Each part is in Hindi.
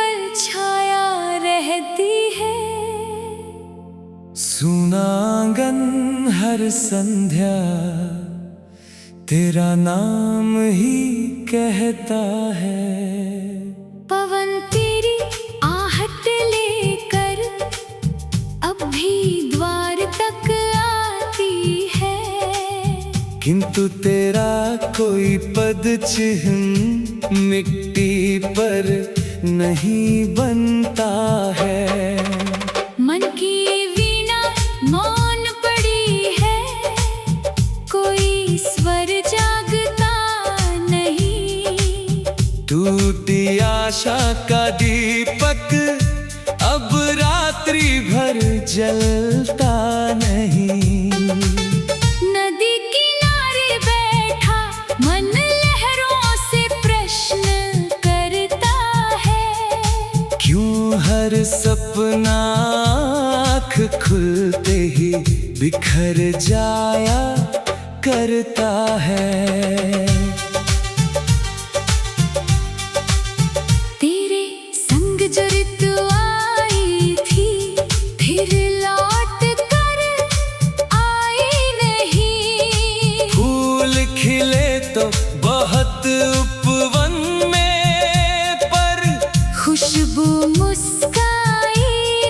परछाया रहती है। सुना आंगन हर संध्या तेरा नाम ही कहता है। पवन तेरी आहट लेकर अब भी द्वार तक आती है। किंतु तेरा कोई पद चिन्ह मिट्टी पर नहीं बनता है। मन की वीणा मौन पड़ी है, कोई स्वर जागता नहीं। टूटी आशा का दीपक अब रात्रि भर जलता नहीं। नदी किनारे बैठा मन लहरों से प्रश्न करता है। क्यों हर सपना आँख खुलते ही बिखर जाया करता है। तेरे संग जो ऋतु आई थी फिर लौट कर आई नहीं। फूल खिले तो बहुत उपवन में, पर खुशबू मुस्काई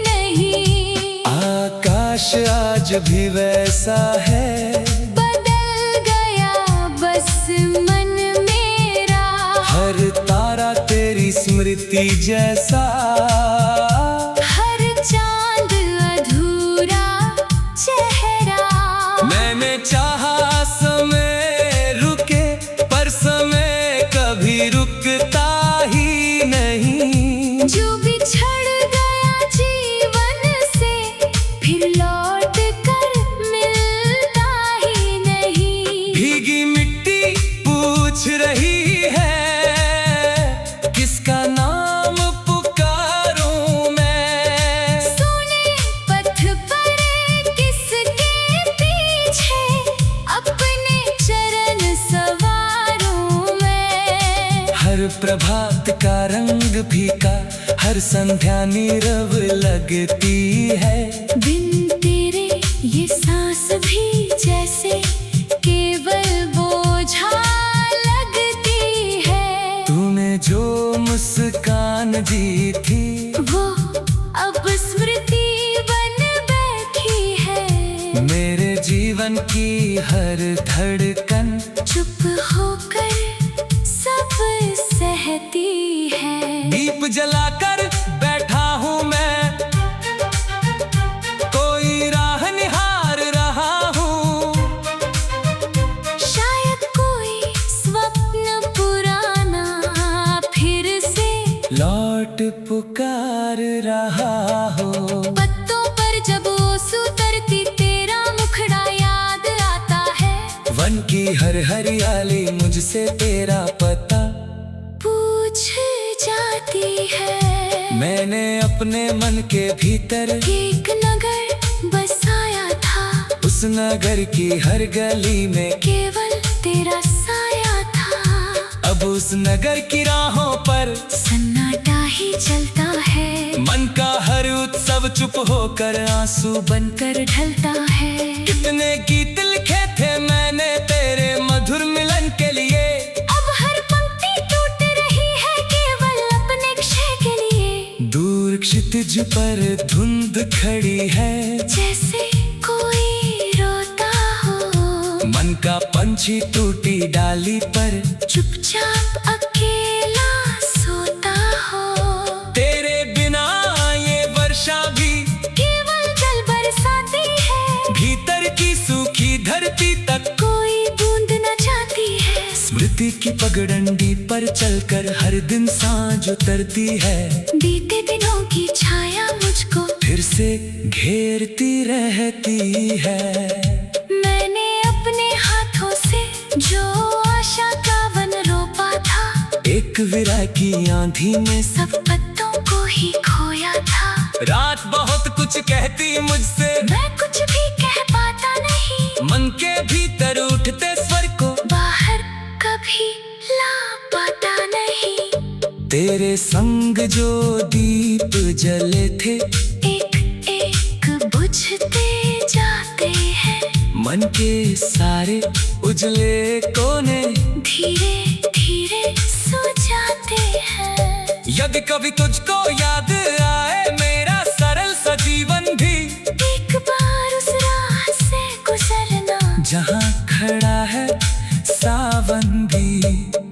नहीं। आकाश आज भी वैसा है, बदल गया बस मन मेरा। हर तारा तेरी स्मृति जैसा, हर चांद अधूरा चेहरा। मैंने चाहा समय रुके पर समय कभी रुकता ही नहीं। जो बिछड़ गया जीवन से फिर लौट कर मिलता ही नहीं। भीगी मिट्टी पूछ रही है, किसका नाम पुकारूं मैं। सोने पथ पर किसके पीछे अपने चरण सवारूं मैं। हर प्रभात का रंग फीका, हर संध्या नीरव लगती है। बिन तेरे ये सांस भी जैसे केवल बोझा लगती है। तूने जो मुस्कान दी थी वो अब स्मृति बन बैठी है। मेरे जीवन की हर धड़कन चुप होकर सब सहती है। दीप जलाकर बैठा हूँ मैं, कोई राह निहार रहा हूँ। शायद कोई स्वप्न पुराना फिर से लौट पुकार रहा हो। पत्तों पर जब ओस उतरती तेरा मुखड़ा याद आता है। वन की हर हरियाली मुझसे तेरा पता पूछ जाती है। मैंने अपने मन के भीतर एक नगर बसाया था, उस नगर की हर गली में केवल तेरा साया था। अब उस नगर की राहों पर सन्नाटा ही चलता है। मन का हर उत्सव चुप होकर आंसू बनकर ढलता है। कितने गीत लिखे थे मैंने तेरे मधुर मिलन के लिए। अब हर पंक्ति टूट रही है केवल अपने क्षय के लिए। दूर क्षितिज पर धुंध खड़ी है, जैसे कोई रोता हो। मन का पंछी टूटी डाली पर चुपचाप अकेला सोता हो। तेरे बिना ये वर्षा भी केवल जल बरसाती है। भीतर की सूखी धरती तक कोई बूंद न जाती है। स्मृति की पगडंडी पर चलकर हर दिन सांझ उतरती है। बीते दिनों की छाया मुझको फिर से घेरती रहती है। मैंने अपने हाथों से जो आशा का वन रोपा था, एक विरह की आंधी में सब पत्तों को ही खोया था। रात बहुत कुछ कहती मुझसे, मैं कुछ भी कह पाता नहीं। मन के भीतर उठते स्वर को बाहर कभी ला पाता नहीं। तेरे संग जो दीप जले थे एक एक बुझते जाते हैं। मन के सारे उजले कोने धीरे धीरे सुझाते हैं। यदि कभी तुझको याद आए मेरा सरल सा जीवन भी, एक बार उस राह से गुजरना जहाँ खड़ा है सावन भी।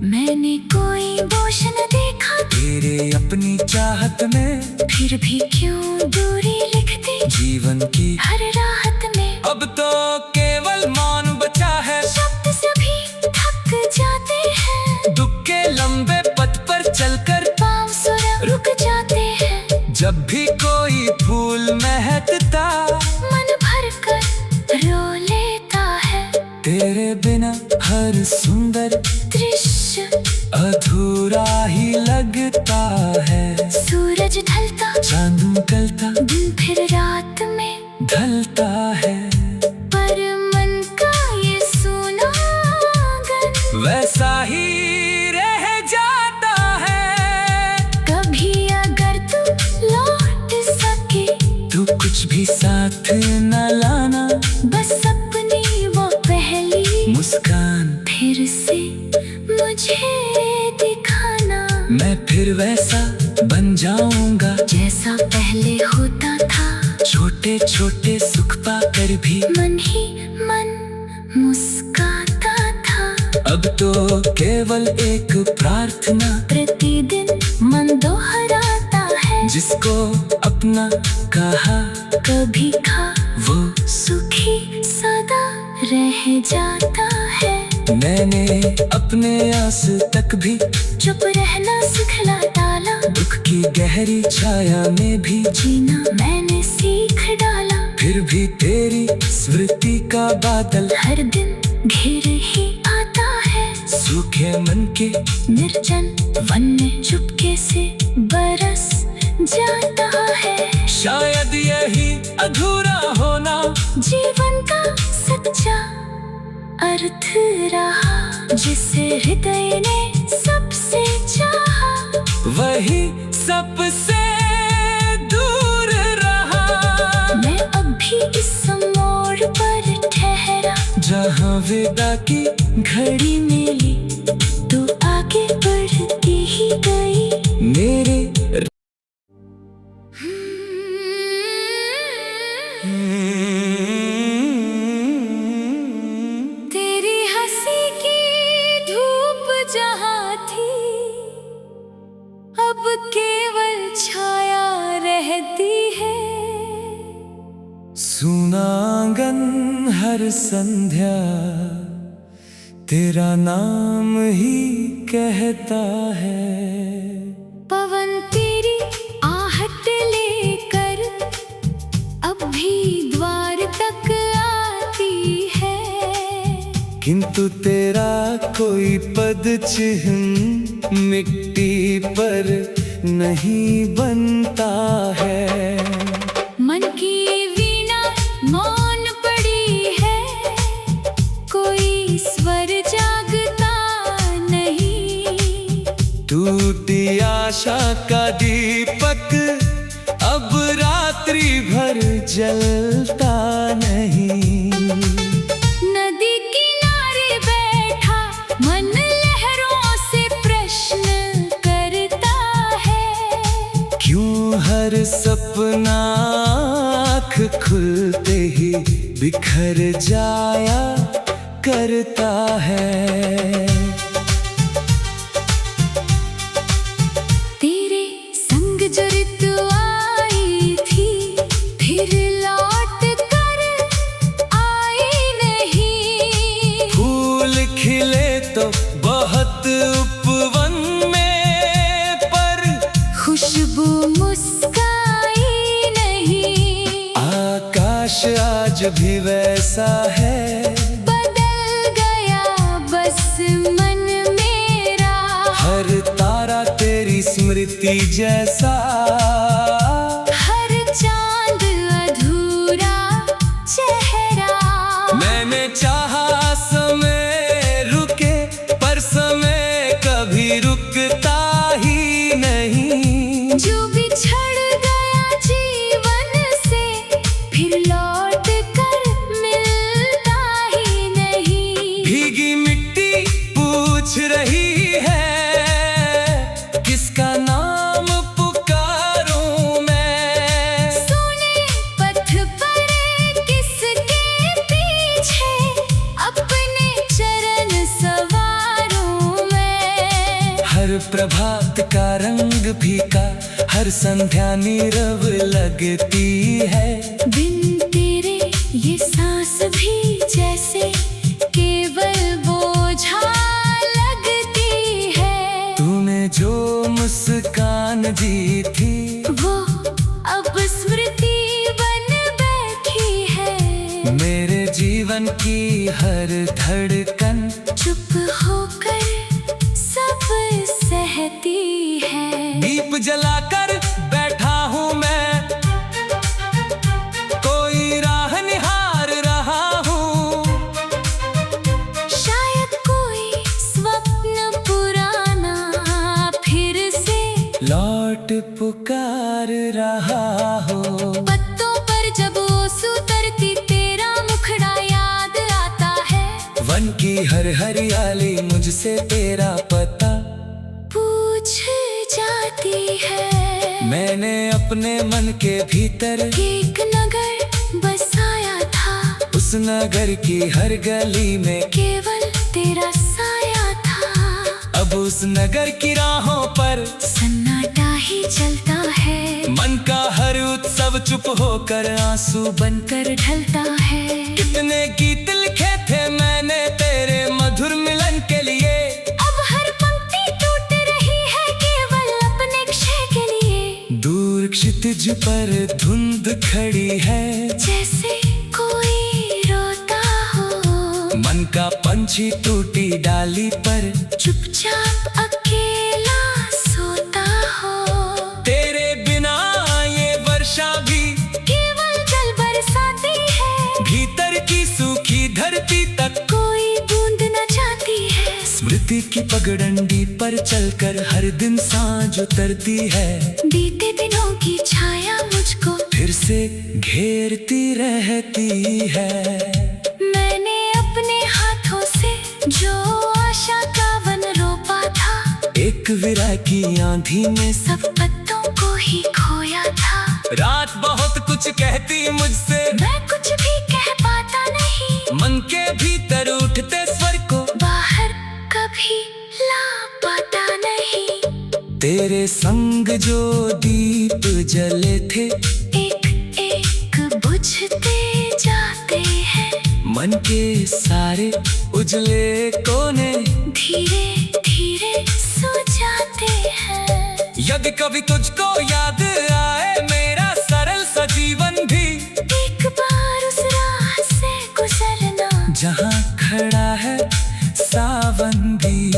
मैंने कोई बोझ न देखा तेरे अपनी चाहत में, फिर भी क्यों दूरी लिखती जीवन की हर राहत में। अब तो केवल मौन बचा है, शब्द सभी थक जाते हैं। दुख के लंबे पथ पर चलकर पाँव सुर रुक जाते हैं। जब भी कोई फूल महकता मन भर कर रो लेता है। तेरे बिना हर सुंदर दृश्य अधूरा ही लगता है। सूरज ढलता चांद निकलता दिन फिर रात में ढलता है, पर मन का ये सूना आंगन वैसा ही रह जाता है। कभी अगर तू लौट सके तू कुछ भी साथ न लाना, बस अपनी वो पहली मुस्कान फिर से मुझे दिखाना। मैं फिर वैसा बन जाऊंगा जैसा पहले होता था। छोटे छोटे सुख पाकर भी मन ही मन मुस्काता था। अब तो केवल एक प्रार्थना प्रतिदिन मन दोहराता है। जिसको अपना कहा कभी खा वो सुखी सदा रह जाता है। मैंने अपने आस तक भी चुप रहना सिखला डाला। दुख की गहरी छाया में भी जीना मैंने सीख डाला। फिर भी तेरी स्मृति का बादल हर दिन घिर ही आता है। सूखे मन के निर्जन वन में चुपके से बरस जाता है। शायद यही अधूरा होना जीवन का सच्चा अर्थ रहा। जिसे हृदय ने सबसे चाहा वही सबसे दूर रहा। मैं अब भी इस मोड़ पर ठहरा। जहाँ विदा की घड़ी मिली तो आगे बढ़ती ही गई। मेरे तेरी हंसी की धूप जहाँ थी अब केवल छाया रहती है। सुना आंगन हर संध्या तेरा नाम ही कहता है। पवन तेरी आहट लेकर अब भी द्वार तक आती है। किंतु तेरा कोई पद चिन्ह मिट्टी पर नहीं बनता है। मन की वीणा मौन पड़ी है। कोई स्वर जागता नहीं। टूटी आशा का दीपक अब रात्रि भर जलता नहीं। नदी किनारे बैठा मन लहरों से प्रश्न करता है। क्यों हर सपना आँख खुलते ही बिखर जाया करता है। तेरे संग जो ऋतु आई थी फिर लौट कर आई नहीं। फूल खिले तो बहुत उपवन में पर खुशबू मुस्काई नहीं। आकाश आज भी वैसा है। बदल गया बस मन मेरा। हर तारा तेरी स्मृति जैसा। हर चांद अधूरा चेहरा। मैंने चाहा समय रुके पर समय कभी रुकता ही नहीं। जो बिछड़ गया जीवन से फिर लौट कर मिलता ही नहीं। भीगी मिट्टी पूछ रही है किसका नाम पुकारूं मैं। सोने पथ पर किसके पीछे अपने चरण सवारूं मैं। हर प्रभात का रंग फीका, हर संध्या नीरव लगती है। बिन तेरे ये सांस भी जैसे केवल बोझा लगती है। तूने जो मुस्कान दी थी वो अब स्मृति बन बैठी है। मेरे जीवन की हर धड़कन चुप होकर सब सहती है। दीप जलाकर बैठा हूँ मैं, कोई राह निहार रहा हूँ। शायद कोई स्वप्न पुराना फिर से लौट पुकार रहा हो। पत्तों पर जब ओस उतरती तेरा मुखड़ा याद आता है। वन की हर हरियाली मुझसे तेरा पता पूछ जाती है। मैंने अपने मन के भीतर एक नगर बसाया था, उस नगर की हर गली में केवल तेरा साया था। अब उस नगर की राहों पर सन्नाटा ही चलता है। मन का हर उत्सव चुप होकर आंसू बनकर ढलता है। कितने गीत लिखे थे मैंने तेरे मधुर मिलन के लिए। अब हर पंक्ति टूट रही है केवल अपने क्षय के लिए। दूर क्षितिज पर धुंध खड़ी है, जैसे कोई रोता हो। मन का पंछी टूटी डाली पर चुपचाप अकेला सोता हो। तेरे बिना ये वर्षा भी केवल जल बरसाती है। भीतर की सूखी धरती तक कोई बूंद न जाती है। स्मृति की पगडंडी पर चलकर हर दिन सांझ उतरती है। बीते दिनों की छाया मुझको फिर से घेरती रहती है। मैंने अपने हाथों से जो आशा का वन रोपा था, एक विरह की आंधी में सब पत्तों को ही खोया था। रात बहुत कुछ कहती मुझसे, मैं कुछ भी कह पाता नहीं। मन के भीतर उठते स्वर को बाहर कभी ला पाता नहीं। तेरे संग जो दीप जले थे एक एक बुझते जाते हैं। मन के सारे उजले कोने धीरे धीरे सो जाते हैं। यदि कभी तुझको याद आए मेरा सरल सा जीवन भी, एक बार उस राह से गुजरना जहाँ खड़ा है सावन भी।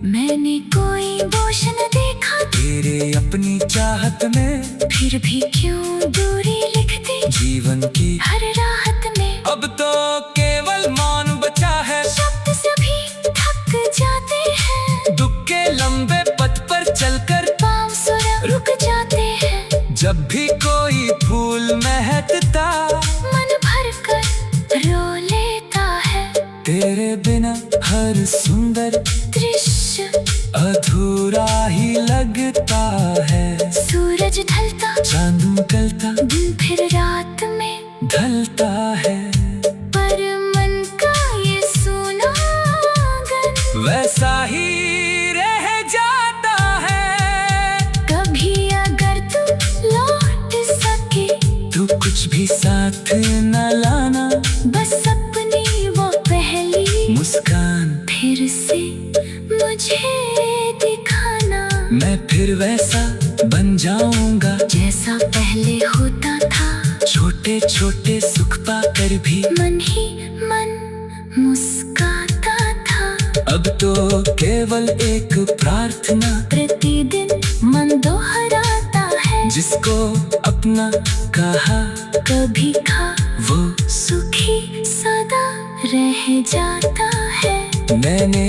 मैंने कोई बोझ न देखा तेरे अपनी चाहत में, फिर भी क्यों दूरी लिख दी जीवन की हर राहत में। अब तो केवल मौन बचा है, शब्द सभी थक जाते हैं। दुख के लंबे पथ पर चलकर पाँव सुर रुक जाते हैं। जब भी कोई फूल महकता मन भर कर रो लेता है। तेरे बिना हर सुंदर दृश्य अधूरा ही लगता है। सूरज ढलता चांद निकलता दिन फिर रात में ढलता है। पर मन का ये सूना आंगन वैसा ही रह जाता है। कभी अगर तू लौट सके तू कुछ भी साथ न लाना, बस अपनी वो पहली मुस्कान फिर से मुझे दिखाना। मैं फिर वैसा बन जाऊंगा जैसा पहले होता था। छोटे छोटे सुख पाकर भी मन ही मन मुस्काता था। अब तो केवल एक प्रार्थना प्रतिदिन मन दोहराता है। जिसको अपना कहा कभी खा वो सुखी सदा रह जाता है। मैंने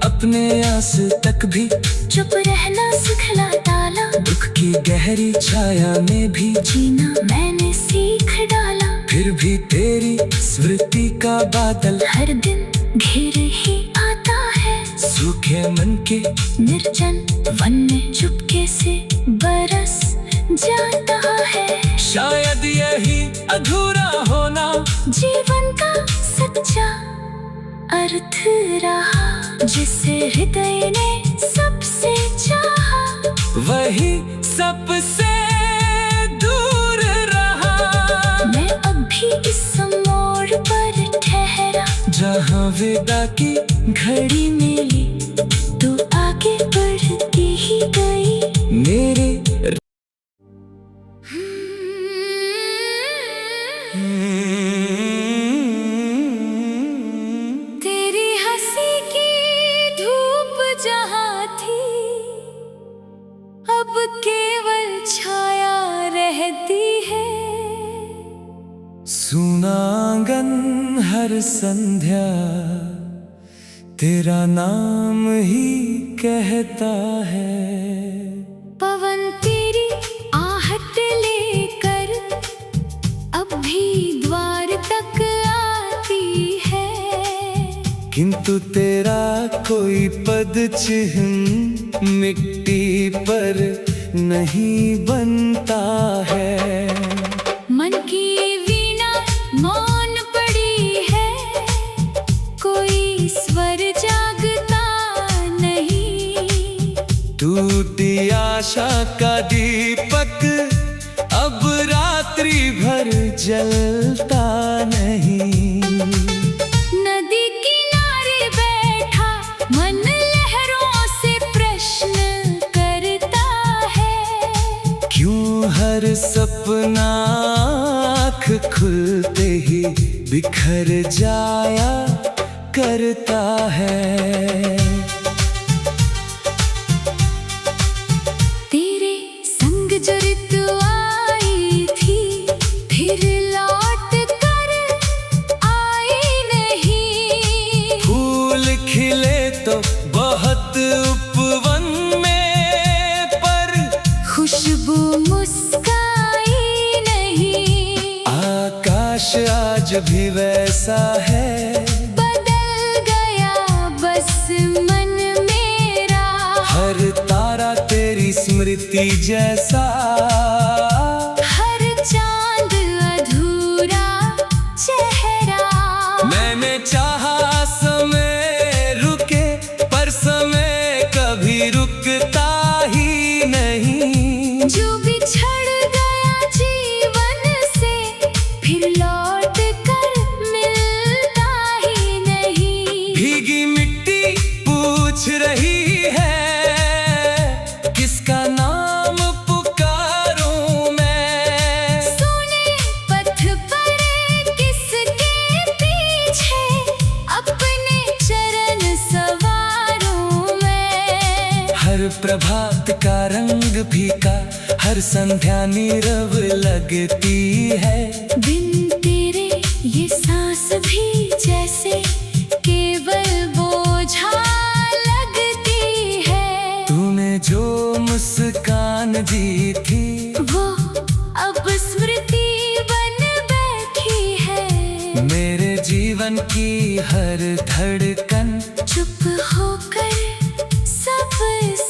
अपने आस तक भी चुप रहना सिखला डाला। दुख की की गहरी छाया में भी जीना मैंने सीख डाला। फिर भी तेरी स्मृति का बादल हर दिन घिर ही आता है। सूखे मन के निर्जन वन में चुपके से बरस जाता है। शायद यही अधूरा होना जीवन का सच्चा अर्थ रहा। जिसे हृदय ने सबसे चाहा, वही सबसे दूर रहा। मैं अब भी इस मोड़ पर ठहरा। जहाँ विदा की घड़ी मिली तो आगे बढ़ती ही गई। मेरे तेरी हंसी की धूप जहाँ थी, अब केवल छाया रहती है। सुना आंगन हर संध्या तेरा नाम ही कहता है। पवन तेरी आहट लेकर अब भी द्वार तक आती है। किंतु तेरा कोई पद चिन्ह मिट्टी पर नहीं बनता है। मन की वीणा मौन पड़ी है, कोई स्वर जागता नहीं। टूटी आशा का दीपक अब रात्रि भर जलता नहीं। नदी किनारे बैठा मन लहरों से प्रश्न करता है। क्यों हर सपना आँख खुलते ही बिखर जाया करता है। तेरे संग जो ऋतु आई थी, फिर लौट कर आई नहीं। फूल खिले तो बहुत उपवन में, पर खुशबू मुस्काई नहीं। आकाश आज भी वैसा है। बदल गया बस मन मेरा। हर तारा तेरी स्मृति जैसा। हर चांद अधूरा चेहरा। मैंने चाहा समय रुके, पर समय कभी रुकता ही नहीं। जो बिछड़ गया जीवन से, फिर लौट कर मिलता ही नहीं। भीगी मिट्टी पूछ रही है, किसका नाम पुकारूं मैं। सोने पथ पर किसके पीछे अपने चरण सवारूं मैं। हर प्रभात का रंग फीका, हर संध्या नीरव लगती है। बिन तेरे ये सांस भी जैसे केवल बोझा लगती है। तूने जो मुस्कान दी थी, वो अब स्मृति बन बैठी है। मेरे जीवन की हर धड़कन चुप होकर सब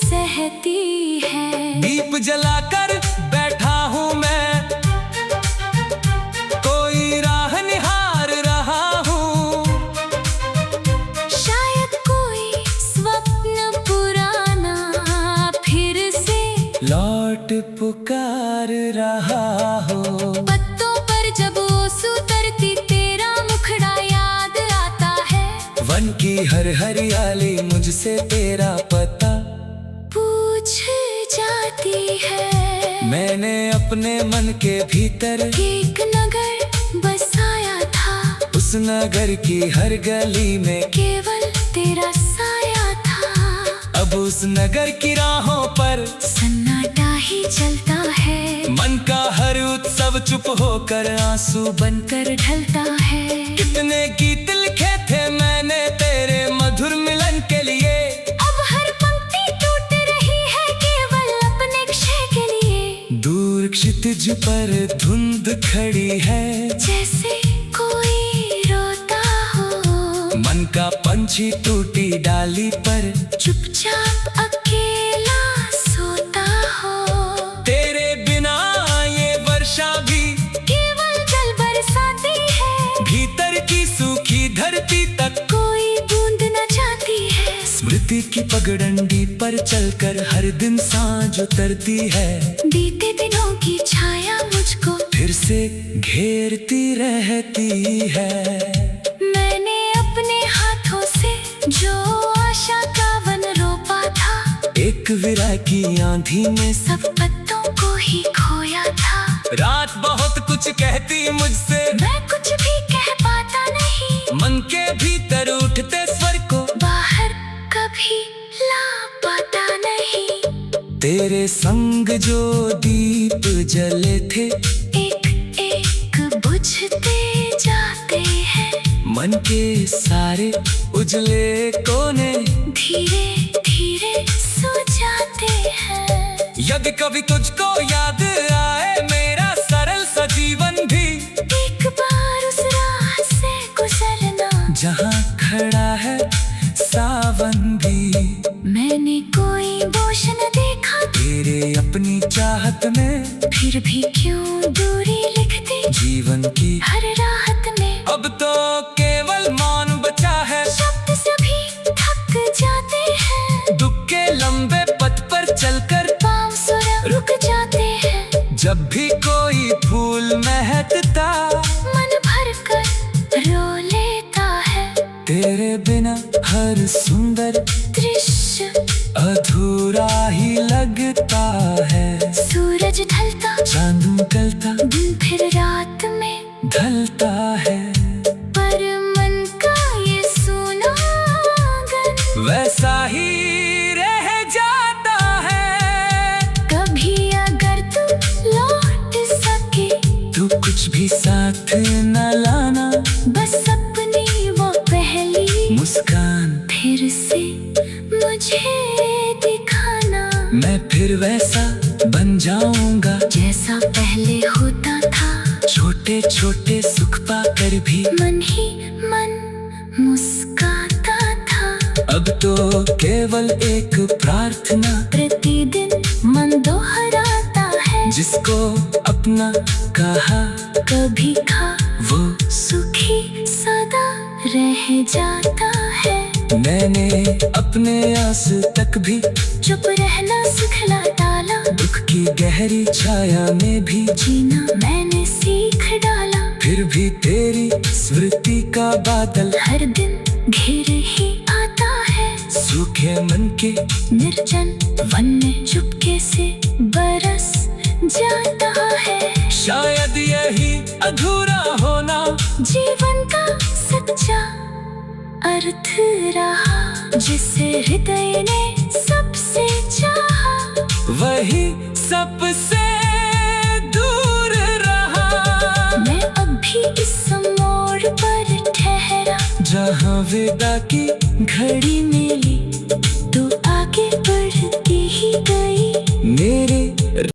सहती है। दीप जलाकर बैठा हूँ मैं, कोई राह निहार रहा हूँ। शायद कोई स्वप्न पुराना फिर से लौट पुकार रहा हो। पत्तों पर जब ओस उतरती तेरा मुखड़ा याद आता है। वन की हर हरियाली मुझसे तेरा पता पूछ जाती है। मैंने अपने मन के भीतर एक नगर बसाया था, उस नगर की हर गली में केवल तेरा साया था। अब उस नगर की राहों पर सन्नाटा ही चलता है। मन का हर उत्सव चुप होकर आंसू बनकर ढलता है। कितने गीत लिखे थे मैंने तेरे मधुर मिलन के लिए। अब हर पंक्ति टूट रही है केवल अपने क्षय के लिए। क्षितिज पर धुंध खड़ी है, जैसे कोई रोता हो। मन का पंछी टूटी डाली पर चुपचाप अकेला सोता हो। तेरे बिना ये वर्षा भी केवल जल बरसाती है, भीतर की सूखी धरती तक कोई बूंद न जाती है। स्मृति की पगडंडी पर चलकर हर दिन सांझ उतरती है, बीते दिनों की छाया मुझको फिर से घेरती रहती है। मैंने अपने हाथों से जो आशा का वन रोपा था, एक विरह की आंधी में सब पत्तों को ही खोया था। रात बहुत कुछ कहती मुझसे, मैं कुछ भी कह पाता नहीं, मन के भीतर उठते स्वर को बाहर कभी ला पाता नहीं। तेरे संग जो दीप जले थे, एक एक बुझते जाते हैं, मन के सारे उजले कोने धीरे धीरे सो जाते हैं। यदि कभी तुझको याद आए मेरा सरल सा जीवन भी, एक बार उस राह से गुजरना जहाँ खड़ा है सावन भी। मैंने कोई बोझ न देखा, तेरे अपनी चाहत में फिर भी क्यों दूरी लिखती जीवन की हर राहत में। अब तो केवल मौन बचा है, शब्द सभी थक जाते हैं, दुख के लंबे पथ पर चलकर पाँव सुर रुक जाते हैं। जब भी कोई फूल महकता मन भर कर रो लेता है, तेरे बिना हर सुंदर दृश्य अधूरा ही लगता है। सूरज ढलता, चांद निकलता, दिन फिर रात में ढलता है, पर मन का ये सूना आंगन वैसा ही रह जाता है। कभी अगर तू लौट सके तू कुछ भी साथ न लाना, बस अपनी वो पहली मुस्कान फिर से मुझे दिखाना। मैं फिर वैसा बन जाऊंगा जैसा पहले होता था, छोटे छोटे सुख पाकर भी मन ही मन मुस्काता था। अब तो केवल एक प्रार्थना प्रतिदिन मन दोहराता है, जिसको अपना कहा कभी खा वो सुखी सदा रह जाता है। मैंने अपने आस तक भी चुप रहना सिखला डाला, दुख की गहरी छाया में भी जीना मैंने सीख डाला। फिर भी तेरी स्मृति का बादल हर दिन घिर ही आता है, सूखे मन के निर्जन वन में चुपके से बरस जाता है। शायद यही अधूरा होना जीवन का सच्चा अर्थ रहा, जिसे हृदय ने सबसे चाहा, वही सबसे दूर रहा। मैं अब भी इस मोड़ पर ठहरा, जहाँ विदा की घड़ी मिली